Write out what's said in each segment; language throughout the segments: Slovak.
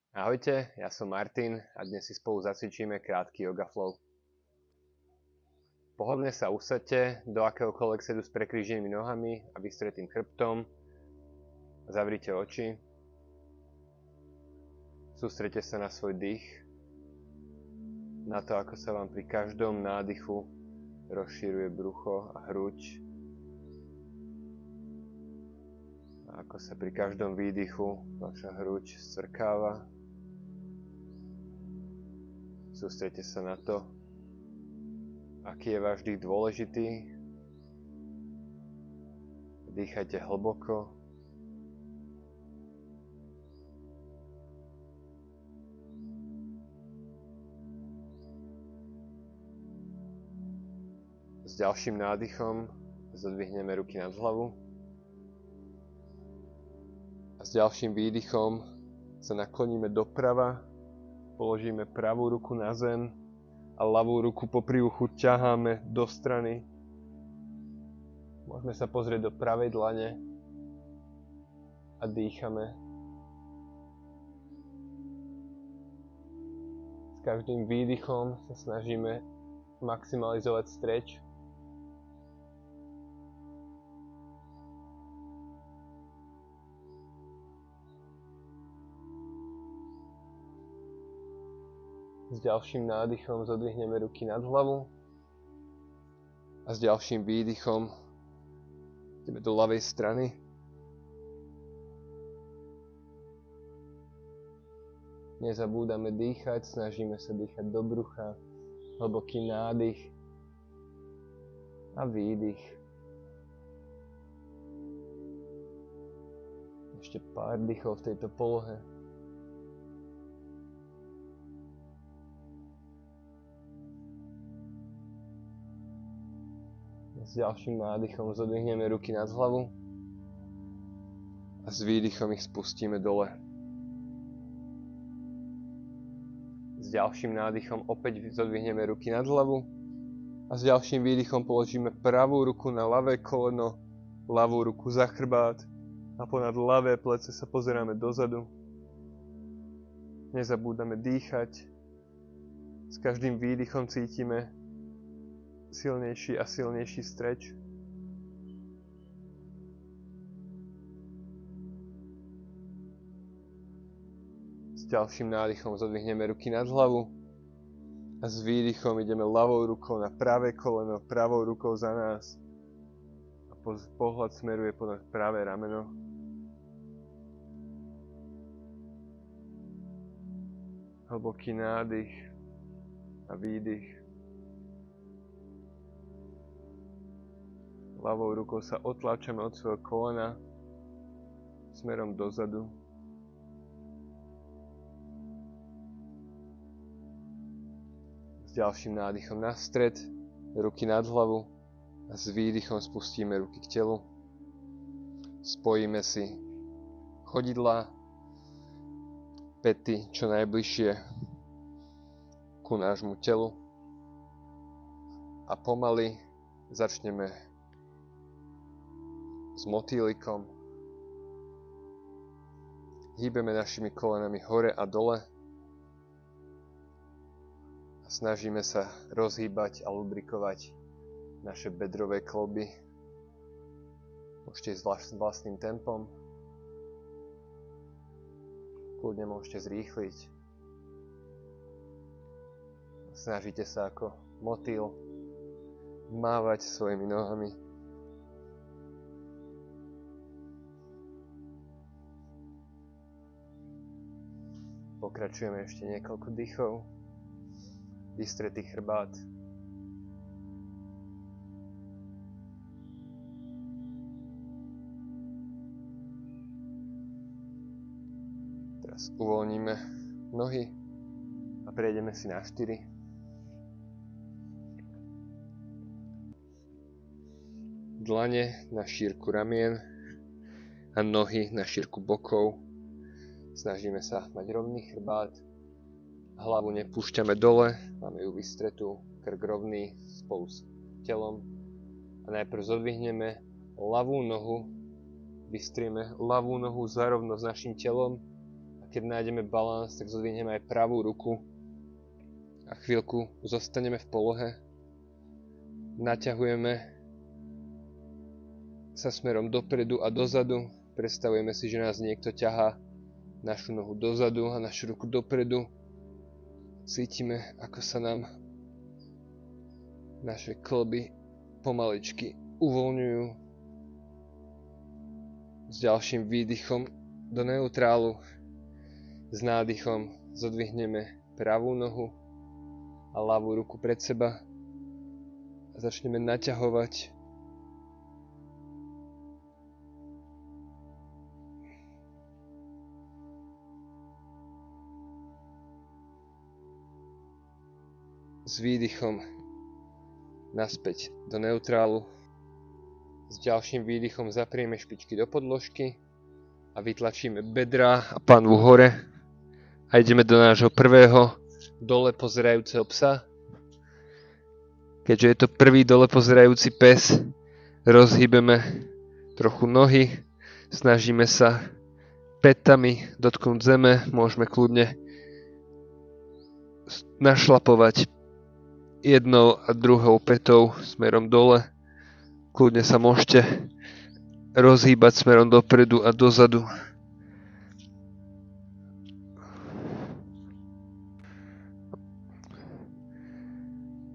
Ahojte, ja som Martin a dnes si spolu zacvičíme krátky yoga flow. Pohodlne sa usaďte do akéhokoľvek sedu s prekríženými nohami a vystretým chrbtom. Zavrite oči. Sústreďte sa na svoj dých, na to, ako sa vám pri každom nádychu rozširuje brucho a hruď. A ako sa pri každom výdychu vaša hruď scvrkáva. Sústreďte sa na to, aký je váš dých dôležitý. Dýchajte hlboko. S ďalším nádychom zodvihneme ruky nad hlavu. A s ďalším výdychom sa nakloníme doprava, položíme pravú ruku na zem a ľavú ruku popri uchu ťaháme do strany. Môžeme sa pozrieť do pravej dlane a dýchame. S každým výdychom sa snažíme maximalizovať stretch. S ďalším nádychom zodvihneme ruky nad hlavu a s ďalším výdychom ideme do ľavej strany. Nezabúdame dýchať, snažíme sa dýchať do brucha, hlboký nádych a výdych. Ešte pár dýchov v tejto polohe. S ďalším nádychom zodvihneme ruky nad hlavu a s výdychom ich spustíme dole. S ďalším nádychom opäť zodvihneme ruky nad hlavu a s ďalším výdychom položíme pravú ruku na ľavé koleno, ľavú ruku za chrbát a ponad ľavé plece sa pozeráme dozadu. Nezabúdame dýchať. S každým výdychom cítime silnejší a silnejší stretch. S ďalším nádychom zodvihneme ruky nad hlavu a s výdychom ideme ľavou rukou na pravé koleno, pravou rukou za nás a pohľad smeruje ponad pravé rameno. Hlboký nádych a výdych. Ľavou rukou sa otláčame od svojho kolena smerom dozadu. S ďalším nádychom na stred, ruky nad hlavu a s výdychom spustíme ruky k telu. Spojíme si chodidlá, päty čo najbližšie ku nášmu telu a pomaly začneme s motýlikom. Hýbeme našimi kolenami hore a dole a snažíme sa rozhýbať a lubrikovať naše bedrové kĺby. Môžete ísť vlastným tempom. Kľudne môžete zrýchliť. Snažite sa ako motýl mávať svojimi nohami. Pokračujeme ešte niekoľko dýchov. Vystretý chrbát. Teraz uvoľníme nohy a prejdeme si na 4. Dlane na šírku ramien a nohy na šírku bokov. Snažíme sa mať rovný chrbát, hlavu nepúšťame dole, máme ju vystretú, krk rovný spolu s telom a najprv zodvihneme ľavú nohu, vystrieme ľavú nohu zarovno s našim telom a keď nájdeme balans, tak zodvihneme aj pravú ruku a chvíľku zostaneme v polohe. Naťahujeme sa smerom dopredu a dozadu. Predstavujeme si, že nás niekto ťahá našu nohu dozadu a našu ruku dopredu. Cítime, ako sa nám naše kĺby pomaličky uvoľňujú. S ďalším výdychom do neutrálu. S nádychom zodvihneme pravú nohu a ľavú ruku pred seba a začneme naťahovať. S výdychom naspäť do neutrálu. S ďalším výdychom zaprieme špičky do podložky a vytlačíme bedrá a panvu hore a ideme do nášho prvého dole pozerajúceho psa. Keďže je to prvý dole pozerajúci pes, rozhýbeme trochu nohy, snažíme sa pätami dotknúť zeme, môžeme kľudne našlapovať jednou a druhou pätou smerom dole. Kľudne sa môžete rozhýbať smerom dopredu a dozadu.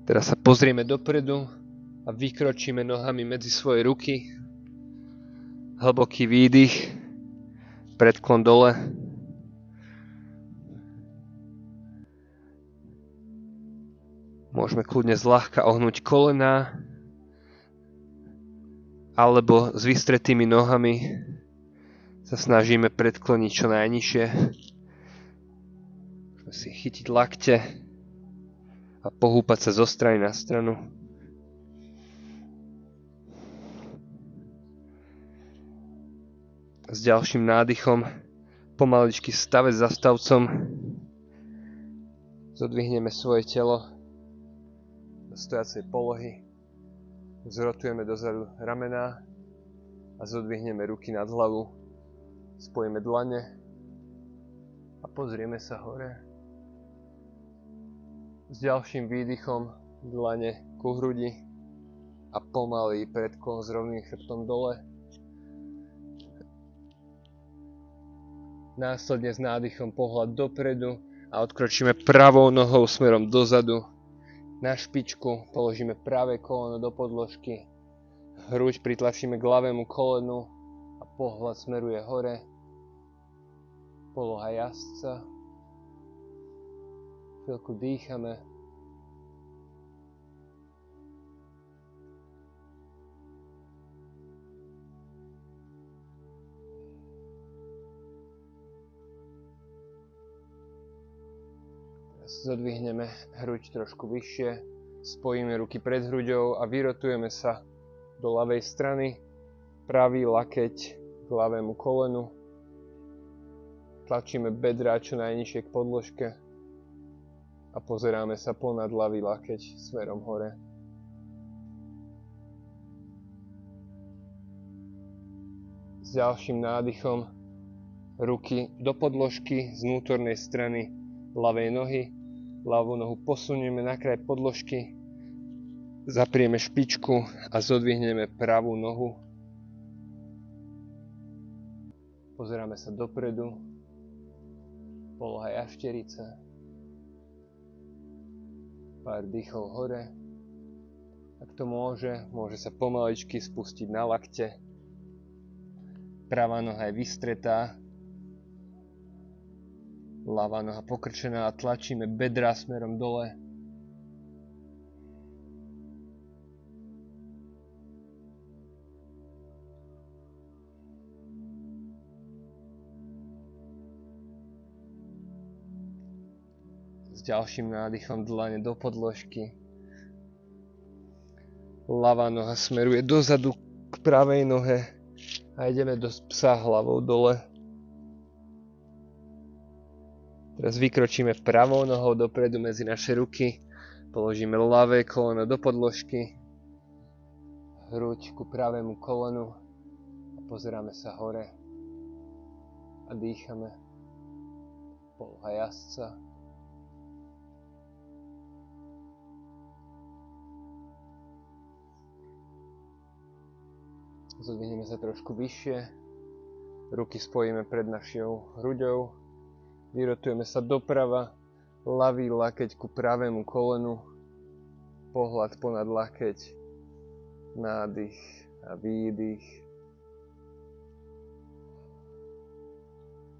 Teraz sa pozrieme dopredu a vykročíme nohami medzi svoje ruky. Hlboký výdych, predklon dole. Môžeme kľudne zľahka ohnúť kolená alebo s vystretými nohami sa snažíme predkloniť čo najnižšie. Môžeme si chytiť lakte a pohúpať sa zo strany na stranu. S ďalším nádychom pomaličky stavec za stavcom zodvihneme svoje telo do stojacej polohy, zrotujeme dozadu ramená a zodvihneme ruky nad hlavu, spojíme dlane a pozrieme sa hore. S ďalším výdychom dlane ku hrudi a pomalý predklon s rovným chrbtom dole. Následne s nádychom pohľad dopredu a odkročíme pravou nohou smerom dozadu. Na špičku položíme pravé koleno do podložky, hruď pritlačíme k ľavému kolenu a pohľad smeruje hore. Poloha jazdca. Chvíľku dýchame. Zodvihneme hruď trošku vyššie, spojíme ruky pred hruďou a vyrotujeme sa do ľavej strany, pravý lakeť k ľavému kolenu, tlačíme bedrá čo najnižšie k podložke a pozeráme sa ponad ľavý lakeť smerom hore. S ďalším nádychom ruky do podložky z vnútornej strany ľavej nohy. Ľavú nohu posunieme na kraj podložky, zaprieme špičku a zodvihneme pravú nohu. Pozeráme sa dopredu, poloha jašterica, pár dýchov hore. Ak to môže sa pomaličky spustiť na lakte. Pravá noha je vystretá, ľavá noha pokrčená a tlačíme bedrá smerom dole. S ďalším nádychom dlane do podložky. Ľavá noha smeruje dozadu k pravej nohe a ideme do psa hlavou dole. Teraz vykročíme pravou nohou dopredu medzi naše ruky, položíme ľavé koleno do podložky, hruď ku pravému kolenu a pozeráme sa hore a dýchame. Poloha jazdca. Zodvihneme sa trošku vyššie. Ruky spojíme pred našou hruďou. Vyrotujeme sa doprava. Ľavý lakeť ku pravému kolenu. Pohľad ponad lakeť. Nádych a výdych.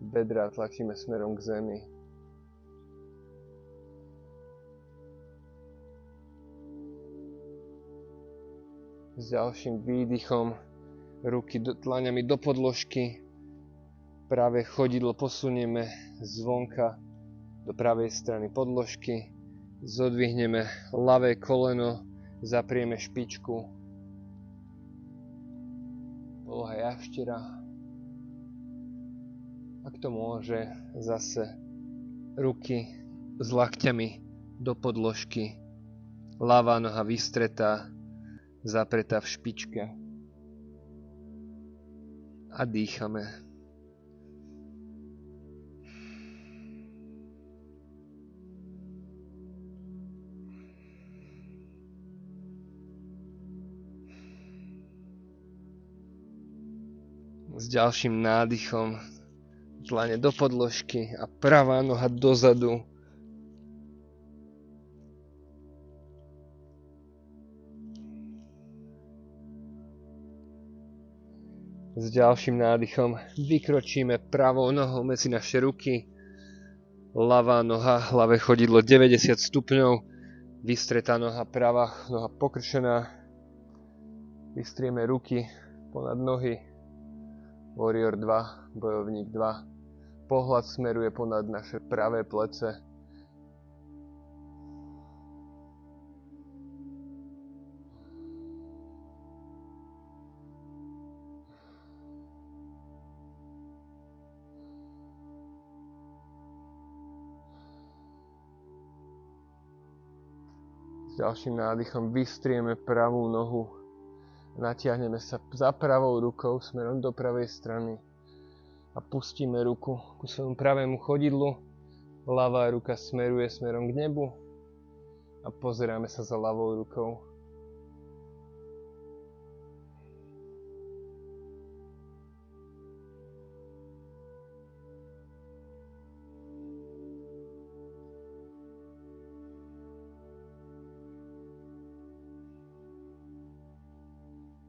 Bedrá tlačíme smerom k zemi. S ďalším výdychom ruky dlaňami do podložky. Pravé chodidlo posunieme zvonka do pravej strany podložky. Zodvihneme ľavé koleno, zaprieme špičku. Poloha jaštera. A kto môže, zase ruky s lakťami do podložky. Ľavá noha vystretá, zapretá v špičke. A dýchame. S ďalším nádychom dlane do podložky a pravá noha dozadu. S ďalším nádychom vykročíme pravou nohou medzi naše ruky. Ľavá noha, ľavé chodidlo 90 stupňov. Vystretá noha, pravá noha pokrčená. Vystrieme ruky ponad nohy. Warrior 2, bojovník 2. Pohľad smeruje ponad naše pravé plece. S ďalším nádychom vystrieme pravú nohu. Natiahneme sa za pravou rukou smerom do pravej strany. A pustíme ruku ku svojmu pravému chodidlu. Ľavá ruka smeruje smerom k nebu. A pozeráme sa za ľavou rukou.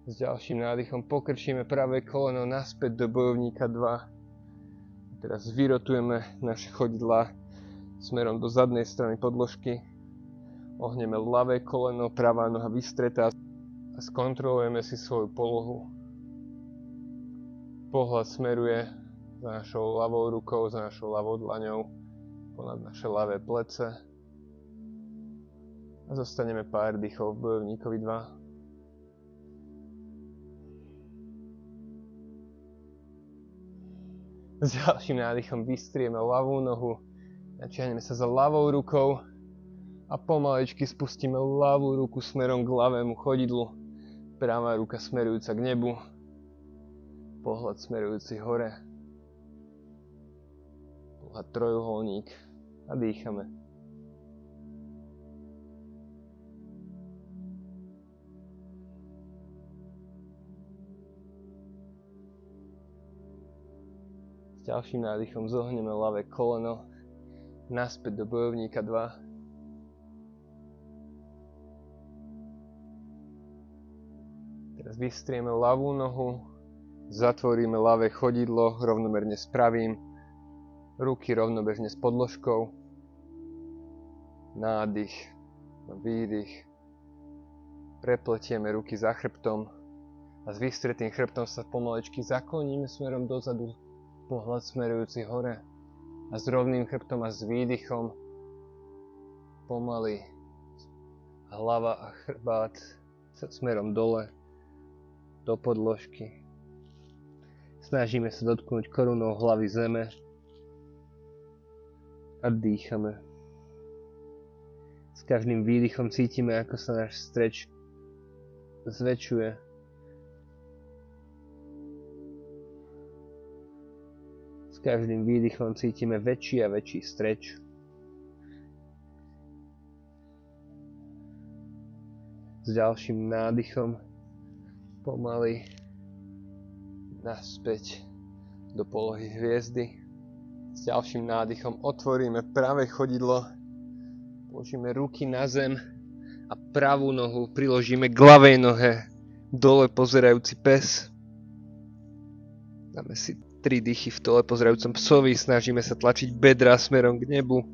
S ďalším nádychom pokrčíme pravé koleno naspäť do bojovníka 2. Teraz vyrotujeme naše chodidlá smerom do zadnej strany podložky. Ohneme ľavé koleno, pravá noha vystretá a skontrolujeme si svoju polohu. Pohľad smeruje za našou ľavou rukou, za našou ľavou dlaňou ponad naše ľavé plece. A zostaneme pár dýchov v bojovníkovi 2. S ďalším nádychom vystrieme ľavú nohu, natiahneme sa za ľavou rukou a pomalečky spustíme ľavú ruku smerom k ľavému chodidlu. Pravá ruka smerujúca k nebu, pohľad smerujúci hore, pohľad trojuholník a dýchame. S ďalším nádychom zohneme ľavé koleno naspäť do bojovníka 2. Teraz vystrieme ľavú nohu, zatvoríme ľavé chodidlo rovnomerne s pravým, ruky rovnobežne s podložkou, nádych, výdych, prepletieme ruky za chrbtom a s vystretým chrbtom sa pomalečky zakloníme smerom dozadu, pohľad smerujúci hore a s rovným chrbtom a s výdychom pomaly hlava a chrbát smerom dole do podložky. Snažíme sa dotknúť korunou hlavy zeme a dýchame. S každým výdychom cítime, ako sa náš streč zväčšuje. S každým výdychom cítime väčší a väčší stretch. S ďalším nádychom pomaly naspäť do polohy hviezdy. S ďalším nádychom otvoríme pravé chodidlo, položíme ruky na zem a pravú nohu priložíme k ľavej nohe, dole pozerajúci pes. Dáme si 3 dýchy v dole pozerajúcom psovi, snažíme sa tlačiť bedra smerom k nebu.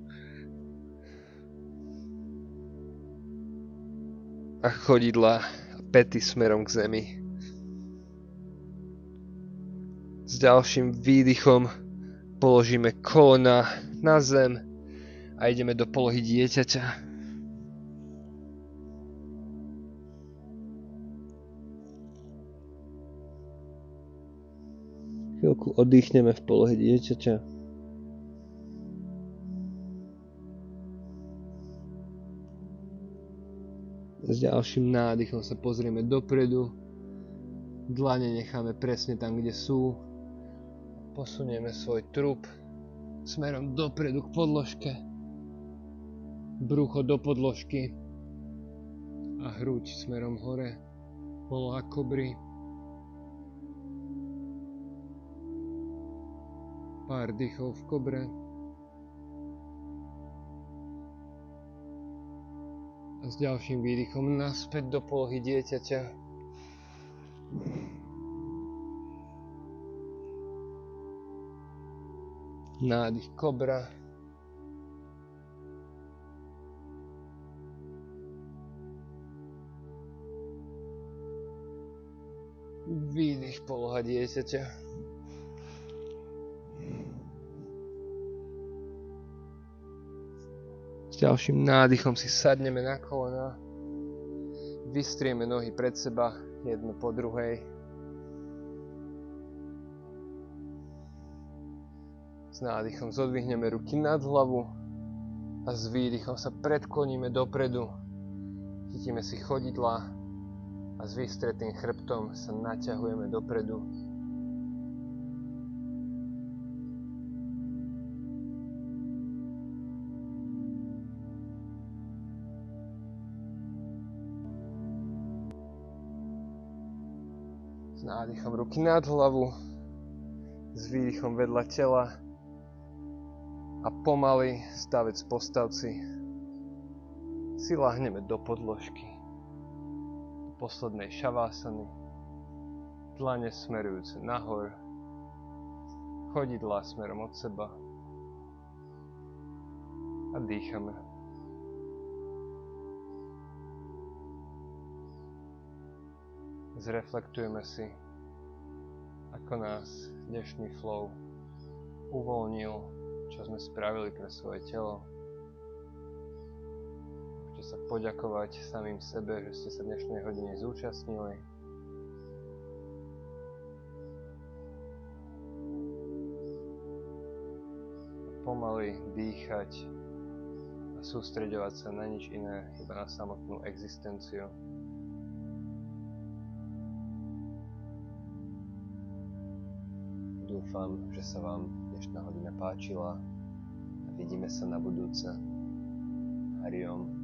A chodidla a päty smerom k zemi. S ďalším výdychom položíme kolena na zem a ideme do polohy dieťaťa. Chvíľku oddychneme v polohe dieťaťa. S ďalším nádychom sa pozrieme dopredu. Dlane necháme presne tam, kde sú. Posunieme svoj trup smerom dopredu k podložke. Brucho do podložky. A hruď smerom hore. Poloha kobry. Pár dýchov v kobre. A s ďalším výdychom naspäť do polohy dieťaťa. Nádych kobra. Výdych poloha dieťaťa. S ďalším nádychom si sadneme na kolená. Vystrieme nohy pred seba, jednu po druhej. S nádychom zodvihneme ruky nad hlavu a s výdychom sa predkloníme dopredu. Chytíme si chodidlá a s vystretým chrbtom sa naťahujeme dopredu. S nádychom ruky nad hlavu, s výdychom vedľa tela a pomaly stavec postavci si lahneme do podložky, do poslednej šavásany, dlane smerujúce nahor, chodidlá smerom od seba a dýchame. Zreflektujeme si, ako nás dnešný flow uvoľnil, čo sme spravili pre svoje telo. Môžete sa poďakovať samým sebe, že ste sa dnešnej hodiny zúčastnili. Pomaly dýchať a sústreďovať sa na nič iné, iba na samotnú existenciu. Dúfam, že sa vám dnešná hodina páčila a vidíme sa na budúce. Hariom.